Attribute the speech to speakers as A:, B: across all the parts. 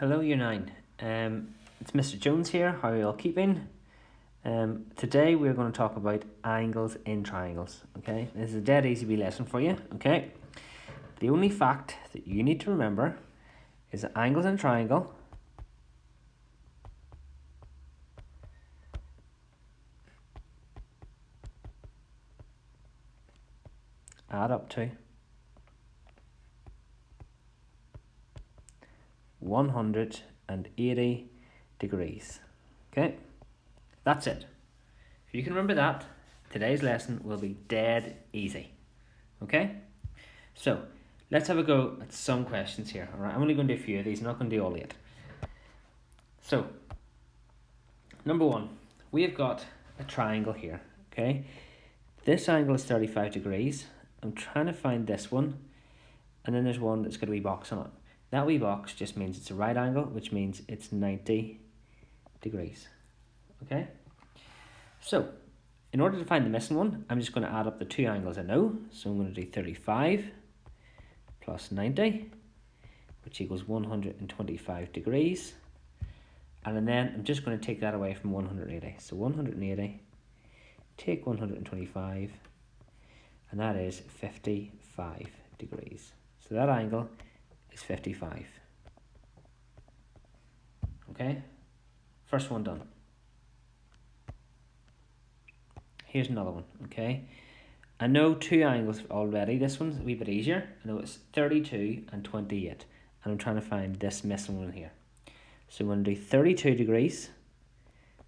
A: Hello, Year 9. It's Mr. Jones here. How are you all keeping? Today we're going to talk about angles in triangles. Okay, this is a dead easy wee lesson for you. Okay, the only fact that you need to remember is that angles in a triangle add up to 180 degrees. Okay, that's it. If you can remember that, today's lesson will be dead easy. Okay, so let's have a go at some questions here. All right, I'm only going to do a few of these, I'm not going to do all 8. So, number 1, we have got a triangle here. Okay, this angle is 35 degrees. I'm trying to find this one, and then there's one that's got a wee box on it. That wee box just means it's a right angle, which means it's 90 degrees. Okay, so in order to find the missing one, I'm just going to add up the two angles I know. So I'm going to do 35 plus 90, which equals 125 degrees. And then I'm just going to take that away from 180. So 180, take 125, and that is 55 degrees. So that angle is 55. Okay, first one done. Here's another one. Okay, I know two angles already. This one's a wee bit easier. I know it's 32 and 28, and I'm trying to find this missing one here. So I'm going to do 32 degrees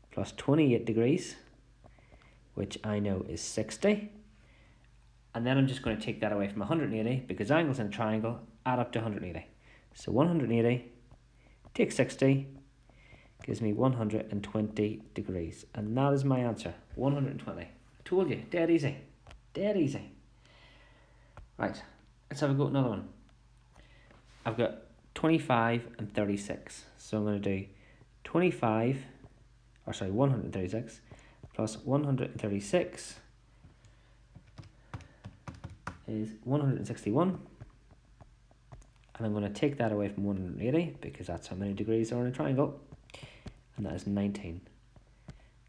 A: plus 28 degrees, which I know is 60. And then I'm just going to take that away from 180 because angles in a triangle add up to 180. So 180 take 60 gives me 120 degrees. And that is my answer, 120. I told you, dead easy. Dead easy. Right, let's have a go at another one. I've got 25 and 36. So I'm going to do 136 plus 136 is 161, and I'm going to take that away from 180 because that's how many degrees are in a triangle, and that is 19.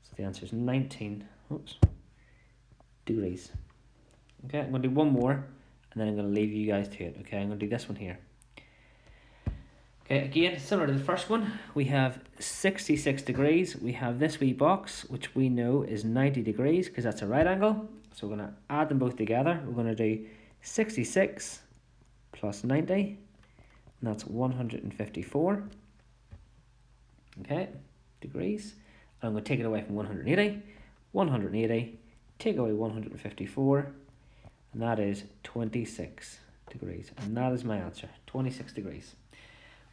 A: So the answer is 19 degrees. Okay, I'm going to do one more, and then I'm going to leave you guys to it. Okay, I'm going to do this one here. Okay, again, similar to the first one, we have 66 degrees. We have this wee box, which we know is 90 degrees because that's a right angle. So we're going to add them both together. We're going to do 66 plus 90, and that's 154. Okay, degrees. And I'm going to take it away from 180. 180, take away 154, and that is 26 degrees. And that is my answer, 26 degrees.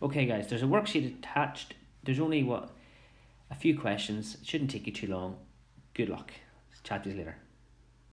A: Okay guys, there's a worksheet attached. There's only a few questions. It shouldn't take you too long. Good luck. Chat to you later.